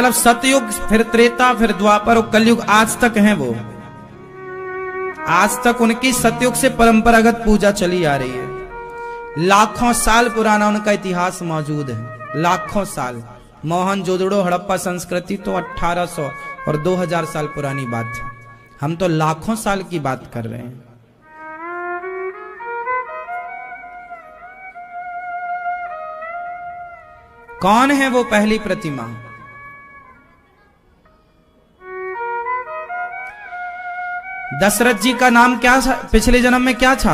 मतलब सतयुग, फिर त्रेता, फिर द्वापर और कलयुग, आज तक है वो। आज तक उनकी सतयुग से परंपरागत पूजा चली आ रही है। लाखों साल पुराना उनका इतिहास मौजूद है, लाखों साल। मोहनजोदड़ो हड़प्पा संस्कृति तो 1800 और 2000 साल पुरानी बात है। हम तो लाखों साल की बात कर रहे हैं। कौन है वो पहली प्रतिमा? दशरथ जी का नाम क्या था पिछले जन्म में? क्या था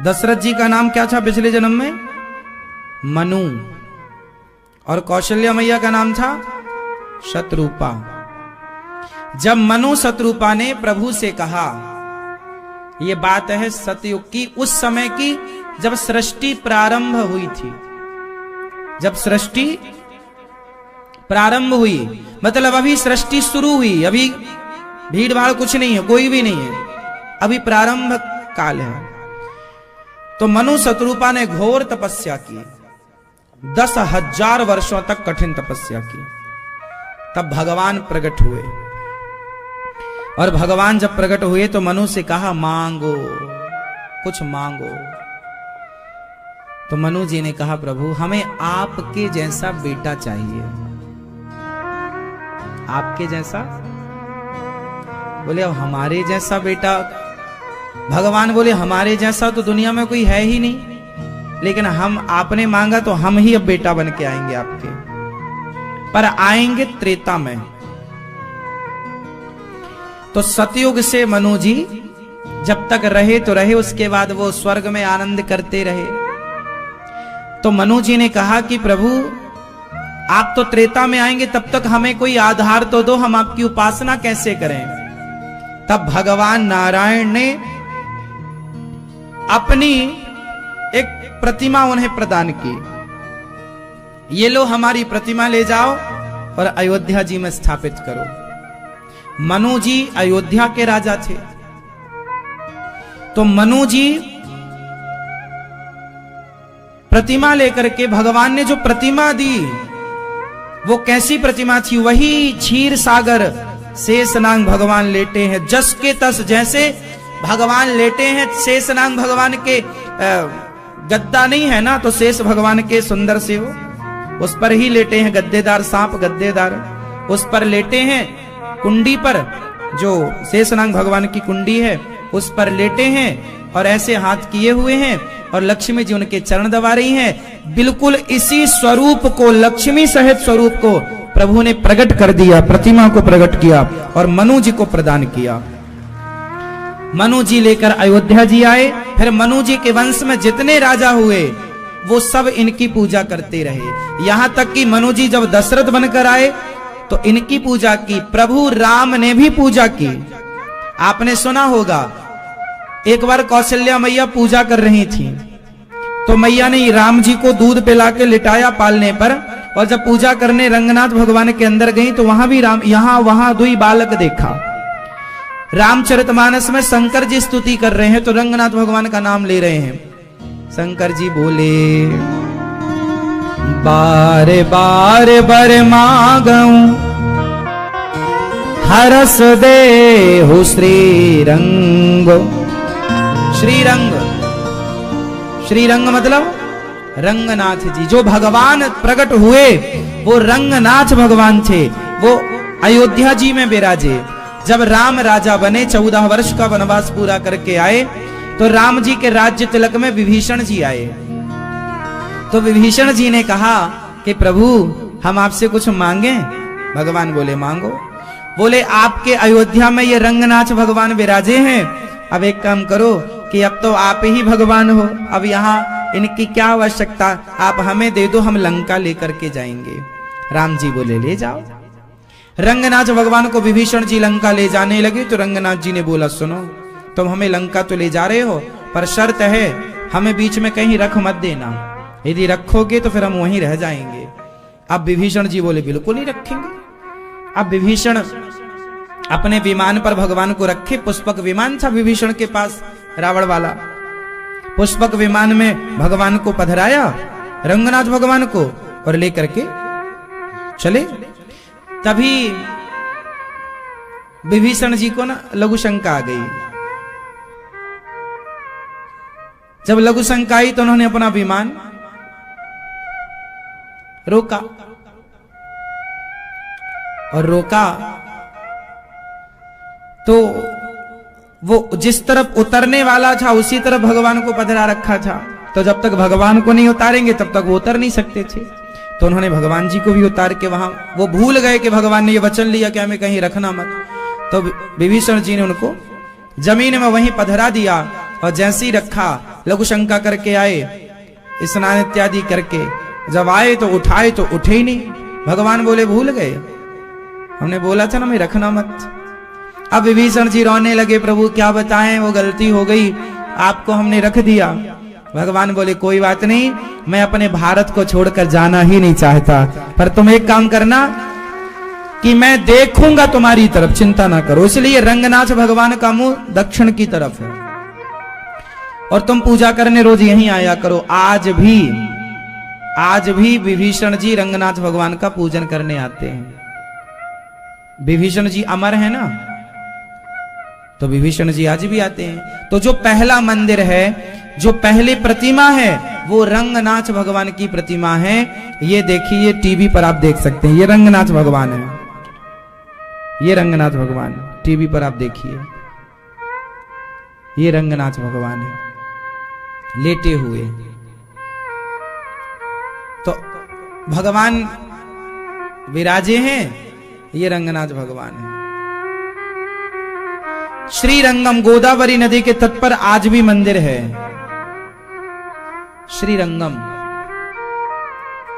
दशरथ जी का नाम? क्या था पिछले जन्म में? मनु। और कौशल्या मैया का नाम था शतरूपा। जब मनु शतरूपा ने प्रभु से कहा, यह बात है सतयुग की, उस समय की जब सृष्टि प्रारंभ हुई थी। जब सृष्टि प्रारंभ हुई मतलब अभी सृष्टि शुरू हुई, अभी भीड़ भाड़ कुछ नहीं है, कोई भी नहीं है, अभी प्रारंभ काल है। तो मनु शतरूपा ने घोर तपस्या की, 10,000 वर्षों तक कठिन तपस्या की। तब भगवान प्रकट हुए, और भगवान जब प्रकट हुए तो मनु से कहा, मांगो, कुछ मांगो। तो मनु जी ने कहा, प्रभु हमें आपके जैसा बेटा चाहिए। आपके जैसा? बोले अब हमारे जैसा बेटा? भगवान बोले हमारे जैसा तो दुनिया में कोई है ही नहीं, लेकिन हम, आपने मांगा तो हम ही अब बेटा बन के आएंगे आपके, पर आएंगे त्रेता में। तो सतयुग से मनु जी जब तक रहे तो रहे, उसके बाद वो स्वर्ग में आनंद करते रहे। तो मनु जी ने कहा कि प्रभु आप तो त्रेता में आएंगे, तब तक हमें कोई आधार तो दो, हम आपकी उपासना कैसे करें? तब भगवान नारायण ने अपनी एक प्रतिमा उन्हें प्रदान की। ये लो हमारी प्रतिमा ले जाओ और अयोध्या जी में स्थापित करो। मनु जी अयोध्या के राजा थे। तो मनु जी प्रतिमा लेकर के, भगवान ने जो प्रतिमा दी वो कैसी प्रतिमा थी? वही क्षीर सागर शेषनाग भगवान लेटे हैं, जस के तस जैसे भगवान लेटे हैं। शेषनाग भगवान के गद्दा नहीं है ना, तो शेष भगवान के सुंदर से हो, उस पर ही लेटे हैं। गद्देदार सांप, गद्देदार उस पर लेटे हैं। कुंडी पर, जो शेषनाग भगवान की कुंडी है उस पर लेटे हैं, और ऐसे हाथ किए हुए हैं, और लक्ष्मी जी उनके चरण दबा रही हैं। बिल्कुल इसी स्वरूप को, लक्ष्मी सहित स्वरूप को प्रभु ने प्रकट कर दिया, प्रतिमा को प्रकट किया और मनु जी को प्रदान किया। मनु जी लेकर अयोध्या जी आए। फिर मनु जी के वंश में जितने राजा हुए वो सब इनकी पूजा करते रहे, यहां तक कि मनु जी जब दशरथ बनकर आए तो इनकी पूजा की। प्रभु राम ने भी पूजा की। आपने सुना होगा, एक बार कौशल्या मैया पूजा कर रही थी, तो मैया ने राम जी को दूध पिला के लिटाया पालने पर, और जब पूजा करने रंगनाथ भगवान के अंदर गई तो वहां भी राम, यहां वहां दुई बालक देखा। रामचरितमानस में शंकर जी स्तुति कर रहे हैं तो रंगनाथ भगवान का नाम ले रहे हैं। शंकर जी बोले, बारे बारे बर मांगऊं हरस दे हो श्री रंग। श्रीरंग, श्रीरंग मतलब रंगनाथ जी। जो भगवान प्रकट हुए वो रंगनाथ भगवान थे, वो अयोध्या जी में विराजे। जब राम राजा बने, 14 वर्ष का वनवास पूरा करके आए, तो राम जी के राज्य तिलक में विभीषण जी आए। तो विभीषण जी ने कहा कि प्रभु हम आपसे कुछ मांगे? भगवान बोले मांगो। बोले आपके अयोध्या में ये रंगनाथ भगवान विराजे हैं, अब एक काम करो कि अब तो आप ही भगवान हो, अब यहाँ इनकी क्या आवश्यकता, आप हमें दे दो, हम लंका लेकर के जाएंगे। राम जी बोले ले जाओ। रंगनाथ भगवान को विभीषण जी लंका ले जाने लगे तो रंगनाथ जी ने बोला, सुनो तुम हमें लंका तो ले जा रहे हो, पर शर्त है हमें बीच में कहीं रख मत देना, यदि रखोगे तो फिर हम वहीं रह जाएंगे। अब विभीषण जी बोले बिल्कुल नहीं रखेंगे। अब विभीषण अपने विमान पर भगवान को रखे। पुष्पक विमान था विभीषण के पास, रावण वाला। पुष्पक विमान में भगवान को पधराया, रंगनाथ भगवान को, और लेकर के चले। तभी विभीषण जी को ना लघु शंका आ गई। जब लघु शंका आई तो उन्होंने अपना विमान रोका, और रोका तो वो जिस तरफ उतरने वाला था उसी तरफ भगवान को पधरा रखा था। तो जब तक भगवान को नहीं उतारेंगे तब तक वो उतर नहीं सकते थे। तो उन्होंने भगवान जी को भी उतार के वहां, वो भूल गए कि भगवान ने ये वचन लिया कि हमें कहीं रखना मत। तो विभीषण जी ने उनको जमीन में वहीं पधरा दिया, और जैसे ही रखा लघु शंका करके आए, स्नान इत्यादि करके जब आए तो उठाए तो उठे ही नहीं। भगवान बोले भूल गए, हमने बोला था ना मैं रखना मत। अब विभीषण जी रोने लगे, प्रभु क्या बताएं, वो गलती हो गई, आपको हमने रख दिया। भगवान बोले कोई बात नहीं, मैं अपने भारत को छोड़कर जाना ही नहीं चाहता, पर तुम एक काम करना कि मैं देखूंगा तुम्हारी तरफ, चिंता ना करो। इसलिए रंगनाथ भगवान का मुंह दक्षिण की तरफ है, और तुम पूजा करने रोज यहीं आया करो। आज भी विभीषण जी रंगनाथ भगवान का पूजन करने आते हैं। विभीषण जी अमर है ना, तो विभीषण जी आज भी आते हैं। तो जो पहला मंदिर है, जो पहली प्रतिमा है, वो रंगनाथ भगवान की प्रतिमा है। ये देखिए टीवी पर आप देख सकते हैं, ये रंगनाथ भगवान है, ये रंगनाथ भगवान टीवी पर आप देखिए, ये रंगनाथ भगवान है लेटे हुए। तो भगवान विराजे हैं, ये रंगनाथ भगवान है। श्री रंगम, गोदावरी नदी के तट पर आज भी मंदिर है श्री रंगम।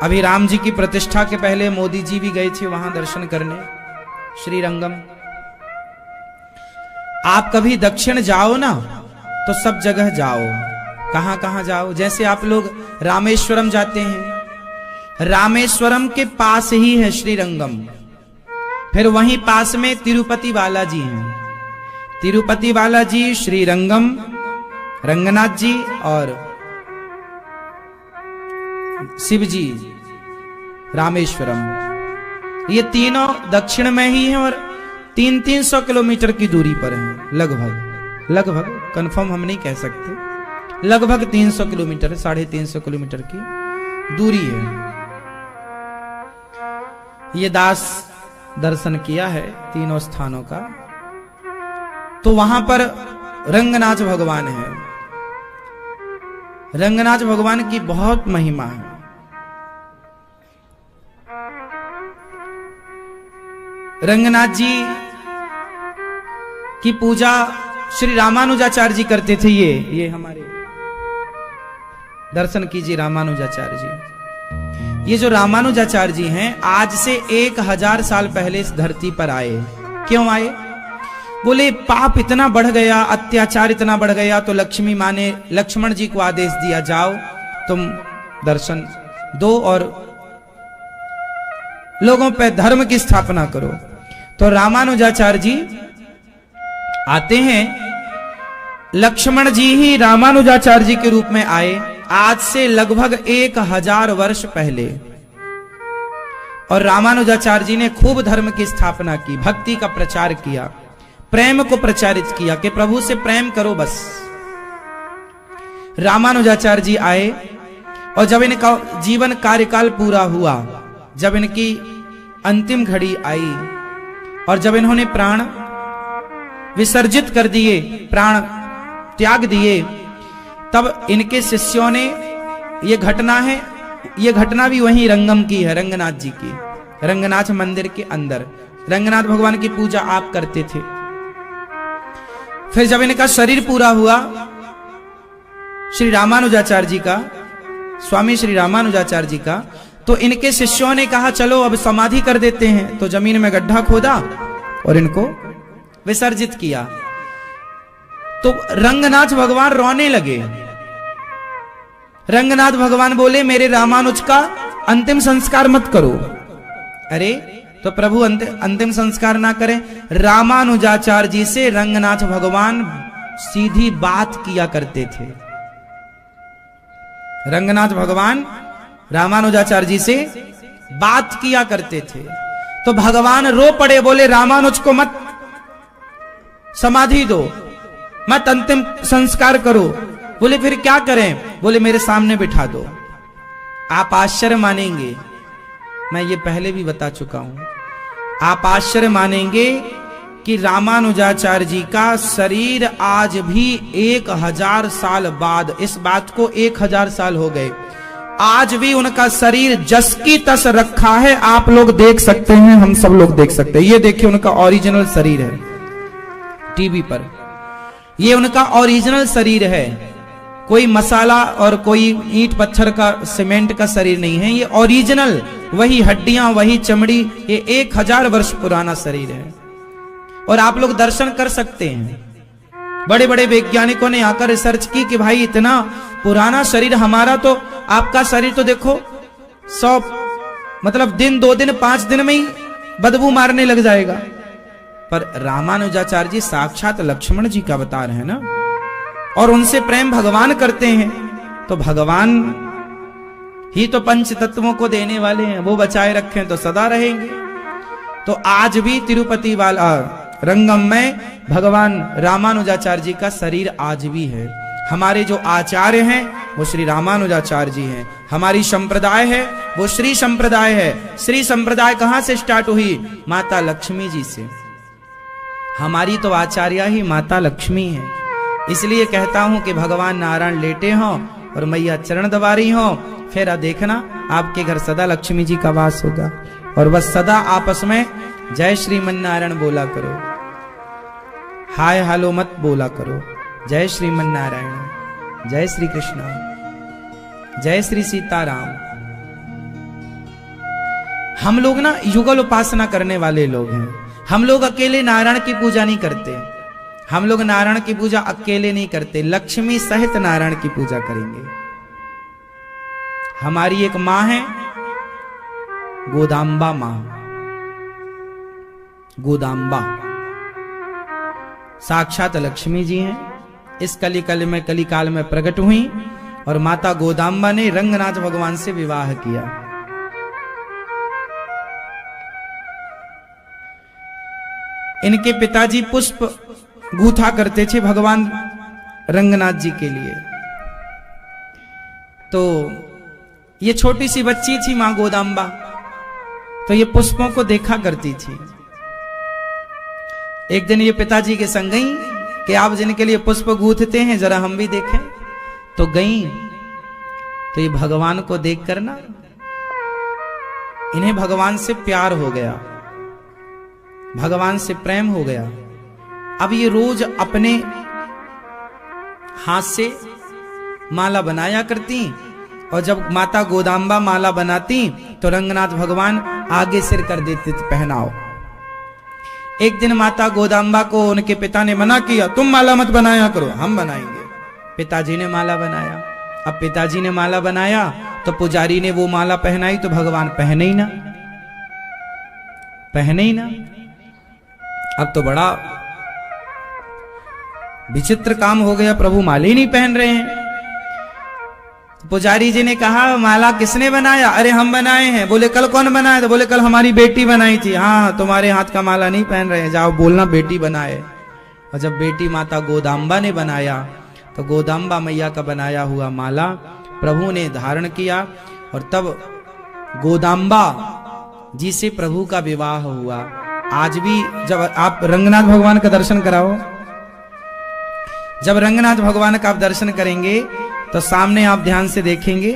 अभी राम जी की प्रतिष्ठा के पहले मोदी जी भी गए थे वहां दर्शन करने, श्री रंगम। आप कभी दक्षिण जाओ ना तो सब जगह जाओ। कहां कहां जाओ? जैसे आप लोग रामेश्वरम जाते हैं, रामेश्वरम के पास ही है श्री रंगम। फिर वहीं पास में तिरुपति बालाजी हैं, तिरुपति बालाजी, श्री रंगम, रंगनाथ जी और शिव जी रामेश्वरम। ये तीनों दक्षिण में ही हैं और 300 किलोमीटर की दूरी पर हैं। लगभग कंफर्म हम नहीं कह सकते, लगभग 300 किलोमीटर, 350 किलोमीटर की दूरी है। ये दास दर्शन किया है तीनों स्थानों का। तो वहां पर रंगनाथ भगवान है। रंगनाथ भगवान की बहुत महिमा है। रंगनाथ जी की पूजा श्री रामानुजाचार्य जी करते थे। ये हमारे दर्शन कीजिए रामानुजाचार्य जी। ये जो रामानुजाचार्य जी हैं, आज से 1000 साल पहले इस धरती पर आए। क्यों आए? बोले पाप इतना बढ़ गया, अत्याचार इतना बढ़ गया, तो लक्ष्मी माँ ने लक्ष्मण जी को आदेश दिया, जाओ तुम दर्शन दो और लोगों पे धर्म की स्थापना करो। तो रामानुजाचार्य जी आते हैं। लक्ष्मण जी ही रामानुजाचार्य जी के रूप में आए, आज से लगभग 1000 वर्ष पहले। और रामानुजाचार्य जी ने खूब धर्म की स्थापना की, भक्ति का प्रचार किया, प्रेम को प्रचारित किया कि प्रभु से प्रेम करो बस। रामानुजाचार्य जी आए और जब इनका जीवन कार्यकाल पूरा हुआ, जब इनकी अंतिम घड़ी आई और जब इन्होंने प्राण विसर्जित कर दिए, प्राण त्याग दिए, तब इनके शिष्यों ने, ये घटना है, ये घटना भी वहीं रंगम की है, रंगनाथ जी की, रंगनाथ मंदिर के अंदर रंगनाथ भगवान की पूजा आप करते थे। फिर जब इनका शरीर पूरा हुआ, श्री रामानुजाचार्य जी का, स्वामी श्री रामानुजाचार्य जी का, तो इनके शिष्यों ने कहा चलो अब समाधि कर देते हैं। तो जमीन में गड्ढा खोदा और इनको विसर्जित किया। तो रंगनाथ भगवान रोने लगे। रंगनाथ भगवान बोले मेरे रामानुज का अंतिम संस्कार मत करो। अरे तो प्रभु अंतिम संस्कार ना करें? रामानुजाचार्य जी से रंगनाथ भगवान सीधी बात किया करते थे। रंगनाथ भगवान रामानुजाचार्य जी से बात किया करते थे। तो भगवान रो पड़े, बोले रामानुज को मत समाधि दो, मत अंतिम संस्कार करो। बोले फिर क्या करें? बोले मेरे सामने बिठा दो। आप आश्चर्य मानेंगे, मैं ये पहले भी बता चुका हूं, आप आश्चर्य मानेंगे कि रामानुजाचार्य जी का शरीर आज भी 1000 साल बाद, इस बात को 1000 साल हो गए, आज भी उनका शरीर जस की तस रखा है। आप लोग देख सकते हैं, हम सब लोग देख सकते हैं। ये देखिए उनका ओरिजिनल शरीर है टीवी पर, ये उनका ओरिजिनल शरीर है, कोई मसाला और कोई ईंट पत्थर का सीमेंट का शरीर नहीं है, ये ओरिजिनल, वही हड्डियां वही चमड़ी, ये 1000 वर्ष पुराना शरीर है। और आप लोग दर्शन कर सकते हैं। बड़े बड़े वैज्ञानिकों ने आकर रिसर्च की कि भाई इतना पुराना शरीर हमारा, तो आपका शरीर तो देखो 100 मतलब दिन 2 दिन 5 दिन में ही बदबू मारने लग जाएगा। पर रामानुजाचार्य जी साक्षात लक्ष्मण जी का अवतार है ना, और उनसे प्रेम भगवान करते हैं, तो भगवान ही तो पंच तत्वों को देने वाले हैं, वो बचाए रखें तो सदा रहेंगे। तो आज भी तिरुपति वाला रंगम में भगवान रामानुजाचार्य जी का शरीर आज भी है। हमारे जो आचार्य हैं वो श्री रामानुजाचार्य जी हैं, हमारी संप्रदाय है वो श्री संप्रदाय है। श्री संप्रदाय कहां से स्टार्ट हुई? माता लक्ष्मी जी से। हमारी तो आचार्य ही माता लक्ष्मी है। इसलिए कहता हूं कि भगवान नारायण लेटे हों और मैया चरण दबा रही हो, फिर देखना आपके घर सदा लक्ष्मी जी का वास होगा। और बस सदा आपस में जय श्रीमन नारायण बोला करो, हाय हालो मत बोला करो। जय श्रीमन नारायण, जय श्री कृष्ण, जय श्री सीताराम। हम लोग ना युगल उपासना करने वाले लोग हैं। हम लोग अकेले नारायण की पूजा नहीं करते, हम लोग नारायण की पूजा अकेले नहीं करते, लक्ष्मी सहित नारायण की पूजा करेंगे। हमारी एक मां है गोदांबा मां, गोदांबा साक्षात लक्ष्मी जी हैं। इस कलिकाल में प्रकट हुई और माता गोदांबा ने रंगनाथ भगवान से विवाह किया। इनके पिताजी पुष्प गूथा करते थे भगवान रंगनाथ जी के लिए। तो ये छोटी सी बच्ची थी मां गोदांबा, तो ये पुष्पों को देखा करती थी। एक दिन ये पिताजी के संग गई कि आप जिनके लिए पुष्प गूथते हैं जरा हम भी देखें। तो गई तो ये भगवान को देखकर ना इन्हें भगवान से प्यार हो गया, भगवान से प्रेम हो गया। अब ये रोज अपने हाथ से माला बनाया करती, और जब माता गोदांबा माला बनाती तो रंगनाथ भगवान आगे सिर कर देते थे, पहनाओ। एक दिन माता गोदांबा को उनके पिता ने मना किया, तुम माला मत बनाया करो, हम बनाएंगे। पिताजी ने माला बनाया। अब पिताजी ने माला बनाया तो पुजारी ने वो माला पहनाई, तो भगवान पहने ही ना, पहने ही ना। अब तो बड़ा विचित्र काम हो गया, प्रभु माला ही नहीं पहन रहे हैं। पुजारी जी ने कहा माला किसने बनाया? अरे हम बनाए हैं। बोले कल कौन बनाया? तो बोले कल हमारी बेटी बनाई थी। हाँ, तुम्हारे हाथ का माला नहीं पहन रहे हैं, जाओ बोलना बेटी बनाए। और जब बेटी माता गोदांबा ने बनाया तो गोदांबा मैया का बनाया हुआ माला प्रभु ने धारण किया, और तब गोदांबा जी से प्रभु का विवाह हुआ। आज भी जब आप रंगनाथ भगवान का दर्शन कराओ, जब रंगनाथ भगवान का आप दर्शन करेंगे तो सामने आप ध्यान से देखेंगे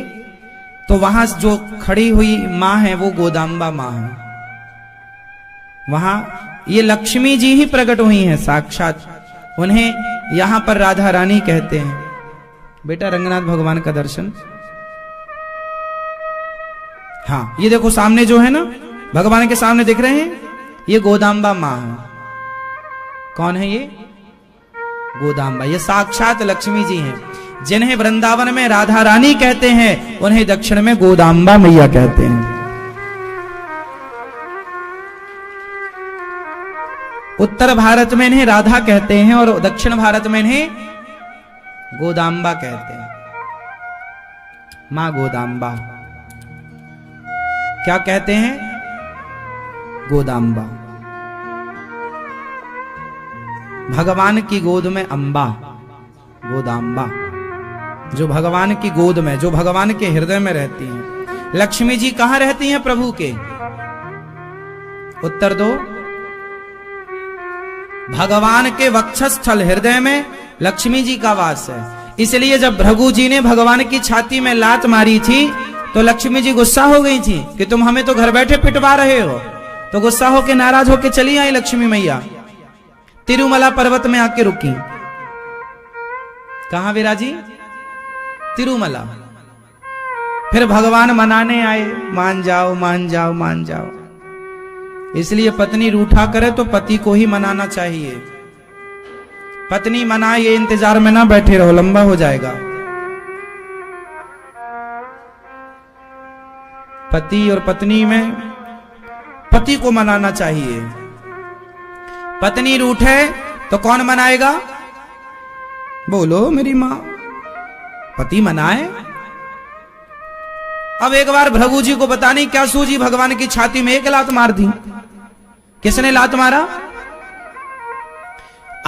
तो वहां जो खड़ी हुई मां है वो गोदांबा मां है। वहां ये लक्ष्मी जी ही प्रकट हुई हैं साक्षात, उन्हें यहां पर राधा रानी कहते हैं। बेटा रंगनाथ भगवान का दर्शन, हाँ ये देखो सामने जो है ना भगवान के सामने दिख रहे हैं, ये गोदांबा मां है। कौन है ये? गोदांबा। ये साक्षात लक्ष्मी जी हैं। जिन्हें वृंदावन में राधा रानी कहते हैं उन्हें दक्षिण में गोदांबा मैया कहते हैं। उत्तर भारत में इन्हें राधा कहते हैं और दक्षिण भारत में इन्हें गोदांबा कहते हैं। मां गोदांबा। क्या कहते हैं? गोदाम्बा। भगवान की गोद में अंबा, गोदाम्बा, जो भगवान की गोद में, जो भगवान के हृदय में रहती हैं। लक्ष्मी जी कहां रहती हैं प्रभु के? उत्तर दो। भगवान के वक्षस्थल हृदय में लक्ष्मी जी का वास है। इसलिए जब भृगु जी ने भगवान की छाती में लात मारी थी तो लक्ष्मी जी गुस्सा हो गई थी कि तुम हमें तो घर बैठे पिटवा रहे हो। तो गुस्सा होके, नाराज होके चली आई लक्ष्मी मैया, तिरुमला पर्वत में आके रुकी। कहां विराजी? तिरुमला। फिर भगवान मनाने आए, मान जाओ मान जाओ मान जाओ। इसलिए पत्नी रूठा करे तो पति को ही मनाना चाहिए। पत्नी मनाए ये इंतजार में ना बैठे रहो, लंबा हो जाएगा। पति और पत्नी में पति को मनाना चाहिए। पत्नी रूठे तो कौन मनाएगा? बोलो मेरी मां। पति मनाए। अब एक बार भृगु जी को पता नहीं क्या सूझी, भगवान की छाती में एक लात मार दी। किसने लात मारा?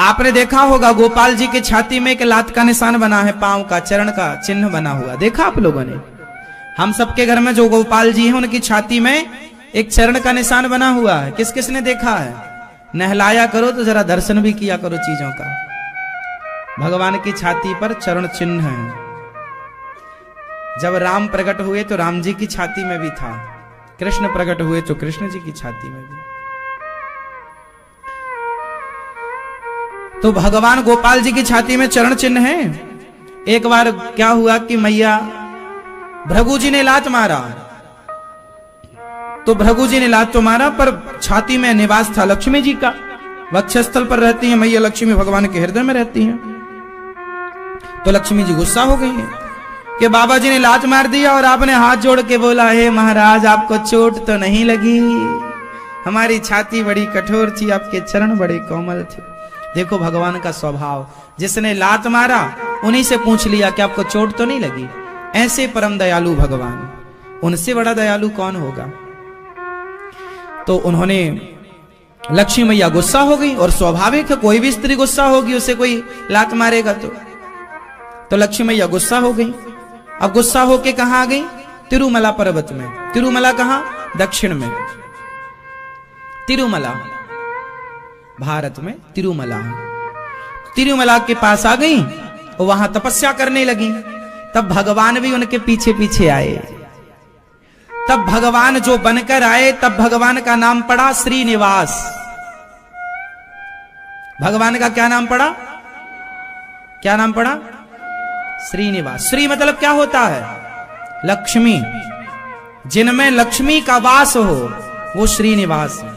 आपने देखा होगा गोपाल जी की छाती में एक लात का निशान बना है, पांव का, चरण का चिन्ह बना हुआ, देखा आप लोगों ने? हम सबके घर में जो गोपाल जी हैं उनकी छाती में एक चरण का निशान बना हुआ है। किस किस ने देखा है? नहलाया करो तो जरा दर्शन भी किया करो चीजों का। भगवान की छाती पर चरण चिन्ह है। जब राम प्रकट हुए तो राम जी की छाती में भी था, कृष्ण प्रकट हुए तो कृष्ण जी की छाती में भी। तो भगवान गोपाल जी की छाती में चरण चिन्ह है। एक बार क्या हुआ कि मैया भृगु जी ने लात मारा, तो भृगु जी ने लात तो मारा पर छाती में निवास था लक्ष्मी जी का। वक्षस्थल पर रहती है मैया लक्ष्मी, भगवान के हृदय में रहती हैं। तो लक्ष्मी जी गुस्सा हो गई है कि बाबा जी ने लात मार दिया और आपने हाथ जोड़ के बोला, हे महाराज आपको चोट तो नहीं लगी? हमारी छाती बड़ी कठोर थी, आपके चरण बड़े कोमल थे। देखो भगवान का स्वभाव, जिसने लात मारा उन्हीं से पूछ लिया कि आपको चोट तो नहीं लगी। ऐसे परम दयालु भगवान, उनसे बड़ा दयालु कौन होगा? तो उन्होंने, लक्ष्मी मैया गुस्सा हो गई और स्वाभाविक है कोई भी स्त्री गुस्सा होगी, उसे कोई लात मारेगा तो लक्ष्मी मैया गुस्सा हो गई। अब गुस्सा होके कहां आ गई? तिरुमला पर्वत में। तिरुमला कहां? दक्षिण में। तिरुमला भारत में तिरुमला है। तिरुमला के पास आ गई और वहां तपस्या करने लगी। तब भगवान भी उनके पीछे पीछे आए। तब भगवान जो बनकर आए, तब भगवान का नाम पड़ा श्रीनिवास। भगवान का क्या नाम पड़ा? क्या नाम पड़ा? श्रीनिवास। श्री मतलब क्या होता है? लक्ष्मी। जिनमें लक्ष्मी का वास हो वो श्रीनिवास है।